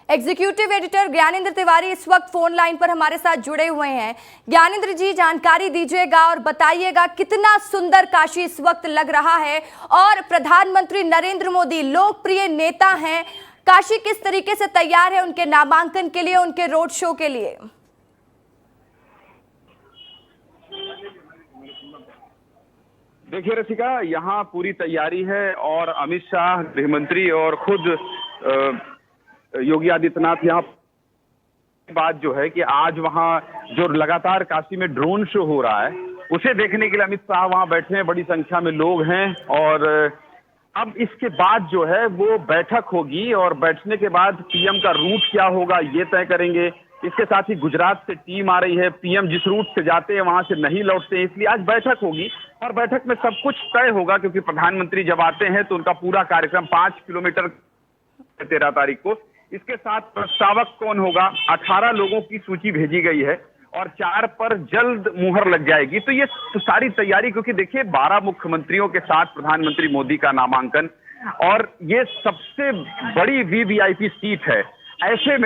Executive editor Gyanendra Tiwari इस वक्त phone line पर हमारे साथ जुड़े हुए हैं। ज्ञानेंद्र जी, जानकारी दीजिएगा और बताइएगा कितना सुंदर काशी इस वक्त लग रहा है और प्रधानमंत्री नरेंद्र मोदी लोकप्रिय नेता हैं, काशी किस तरीके से तैयार है उनके नामांकन के लिए, उनके रोड शो के लिए? देखिए रसिका, यहाँ पूरी तैयारी है और अमित शाह गृह मंत्री और खुद योगी आदित्यनाथ यहाँ बात जो है कि आज वहाँ जो लगातार काशी में ड्रोन शो हो रहा है उसे देखने के लिए अमित शाह वहाँ बैठे हैं। बड़ी संख्या में लोग हैं और अब इसके बाद जो है वो बैठक होगी और बैठने के बाद पीएम का रूट क्या होगा ये तय करेंगे। इसके साथ ही गुजरात से टीम आ रही है, पीएम जिस रूट से जाते हैं वहां से नहीं लौटते हैं, इसलिए आज बैठक होगी और बैठक में सब कुछ तय होगा क्योंकि प्रधानमंत्री जब आते हैं तो उनका पूरा कार्यक्रम 5 किलोमीटर 13 तारीख को। इसके साथ प्रस्तावक कौन होगा, 18 लोगों की सूची भेजी गई है और 4 पर जल्द मुहर लग जाएगी। तो ये सारी तैयारी, क्योंकि देखिए 12 मुख्यमंत्रियों के साथ प्रधानमंत्री मोदी का नामांकन और ये सबसे बड़ी वीवीआईपी सीट है। ऐसे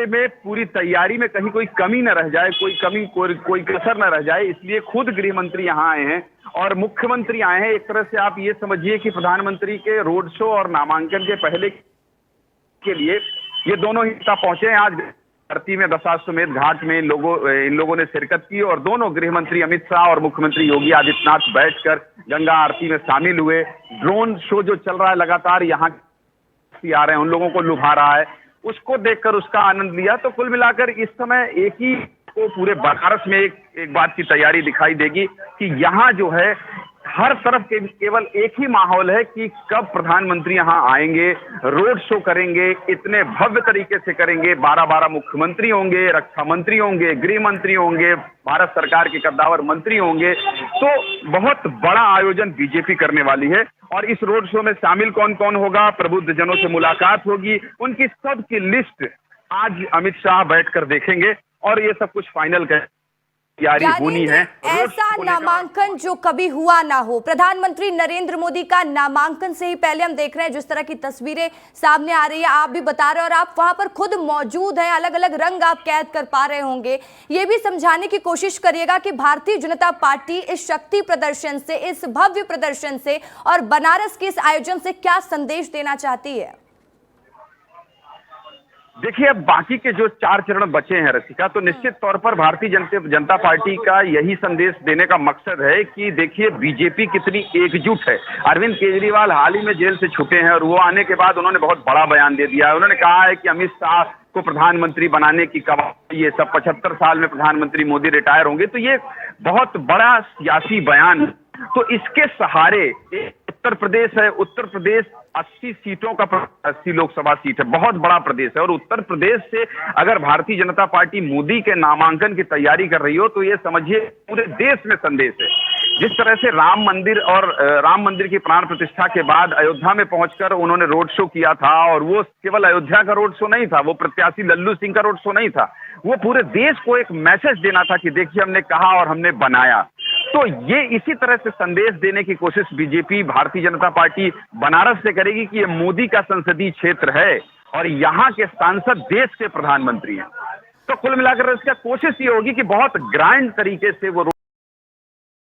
में पूरी तैयारी में कहीं कोई कमी न रह जाए, कोई कसर न रह जाए, इसलिए खुद गृह मंत्री यहाँ आए हैं और मुख्यमंत्री आए हैं। एक तरह से आप ये समझिए कि प्रधानमंत्री के रोड शो और नामांकन के पहले के लिए ये दोनों ही नेता पहुंचे हैं। आज आरती में दशाश्वमेध घाट में इन लोगों ने शिरकत की और दोनों गृह मंत्री अमित शाह और मुख्यमंत्री योगी आदित्यनाथ बैठकर गंगा आरती में शामिल हुए। ड्रोन शो जो चल रहा है लगातार यहाँ आ रहे हैं, उन लोगों को लुभा रहा है, उसको देखकर उसका आनंद लिया। तो कुल मिलाकर इस समय एक ही को पूरे बनारस में एक बात की तैयारी दिखाई देगी कि यहाँ जो है हर तरफ केवल एक ही माहौल है कि कब प्रधानमंत्री यहाँ आएंगे, रोड शो करेंगे, इतने भव्य तरीके से करेंगे। 12 मुख्यमंत्री होंगे, रक्षा मंत्री होंगे, गृह मंत्री होंगे, भारत सरकार के कद्दावर मंत्री होंगे। तो बहुत बड़ा आयोजन बीजेपी करने वाली है और इस रोड शो में शामिल कौन कौन होगा, प्रबुद्ध जनों से मुलाकात होगी, उनकी सबकी लिस्ट आज अमित शाह बैठकर देखेंगे और ये सब कुछ फाइनल तैयारी होनी है। ऐसा नामांकन जो कभी हुआ ना हो, प्रधानमंत्री नरेंद्र मोदी का नामांकन से ही पहले हम देख रहे हैं जिस तरह की तस्वीरें सामने आ रही है, आप भी बता रहे हैं और आप वहां पर खुद मौजूद हैं, अलग अलग रंग आप कैद कर पा रहे होंगे। ये भी समझाने की कोशिश करिएगा कि भारतीय जनता पार्टी इस शक्ति प्रदर्शन से, इस भव्य प्रदर्शन से और बनारस के इस आयोजन से क्या संदेश देना चाहती है। देखिए, अब बाकी के जो 4 चरण बचे हैं रसिका, तो निश्चित तौर पर भारतीय जनता पार्टी का यही संदेश देने का मकसद है कि देखिए बीजेपी कितनी एकजुट है। अरविंद केजरीवाल हाल ही में जेल से छूटे हैं और वो आने के बाद उन्होंने बहुत बड़ा बयान दे दिया है। उन्होंने कहा है कि अमित शाह को प्रधानमंत्री बनाने की कवायद, ये सब 75 साल में प्रधानमंत्री मोदी रिटायर होंगे, तो ये बहुत बड़ा सियासी बयान। तो इसके सहारे उत्तर प्रदेश है, उत्तर प्रदेश 80 सीटों का 80 लोकसभा सीट है, बहुत बड़ा प्रदेश है और उत्तर प्रदेश से अगर भारतीय जनता पार्टी मोदी के नामांकन की तैयारी कर रही हो तो ये समझिए पूरे देश में संदेश है। जिस तरह से राम मंदिर की प्राण प्रतिष्ठा के बाद अयोध्या में पहुंचकर उन्होंने रोड शो किया था और वो केवल अयोध्या का रोड शो नहीं था, वो प्रत्याशी लल्लू सिंह का रोड शो नहीं था, वो पूरे देश को एक मैसेज देना था कि देखिए हमने कहा और हमने बनाया। तो ये इसी तरह से संदेश देने की कोशिश बीजेपी, भारतीय जनता पार्टी बनारस से करेगी कि ये मोदी का संसदीय क्षेत्र है और यहाँ के सांसद देश के प्रधानमंत्री हैं। तो कुल मिलाकर इसका कोशिश ये होगी कि बहुत ग्रैंड तरीके से वो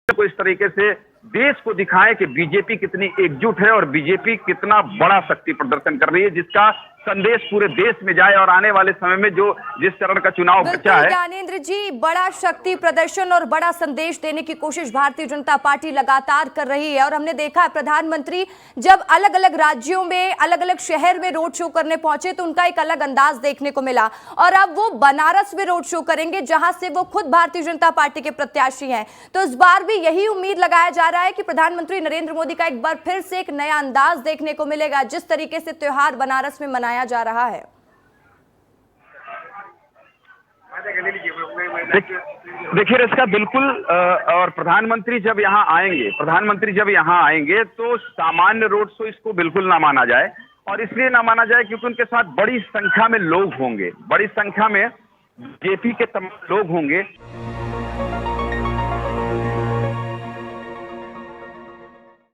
को इस तरीके से देश को दिखाएं कि बीजेपी कितनी एकजुट है और बीजेपी कितना बड़ा शक्ति प्रदर्शन कर रही है, जिसका संदेश पूरे देश में जाए और आने वाले समय में जो जिस चरण का चुनाव बचा है। ज्ञानेंद्र जी, बड़ा शक्ति प्रदर्शन और बड़ा संदेश देने की कोशिश भारतीय जनता पार्टी लगातार कर रही है और हमने देखा है प्रधानमंत्री जब अलग अलग राज्यों में, अलग अलग शहर में रोड शो करने पहुंचे तो उनका एक अलग अंदाज देखने को मिला और अब वो बनारस में रोड शो करेंगे जहां से वो खुद भारतीय जनता पार्टी के प्रत्याशी हैं। तो इस बार भी यही उम्मीद लगाया जा रहा है कि प्रधानमंत्री नरेंद्र मोदी का एक बार फिर से एक नया अंदाज देखने को मिलेगा जिस तरीके से त्योहार बनारस में मनाया जा रहा है। देखिए इसका बिल्कुल और प्रधानमंत्री जब यहाँ आएंगे तो सामान्य रोड शो इसको बिल्कुल ना माना जाए और इसलिए ना माना जाए क्योंकि उनके साथ बड़ी संख्या में लोग होंगे, बड़ी संख्या में बीजेपी के तमाम लोग होंगे।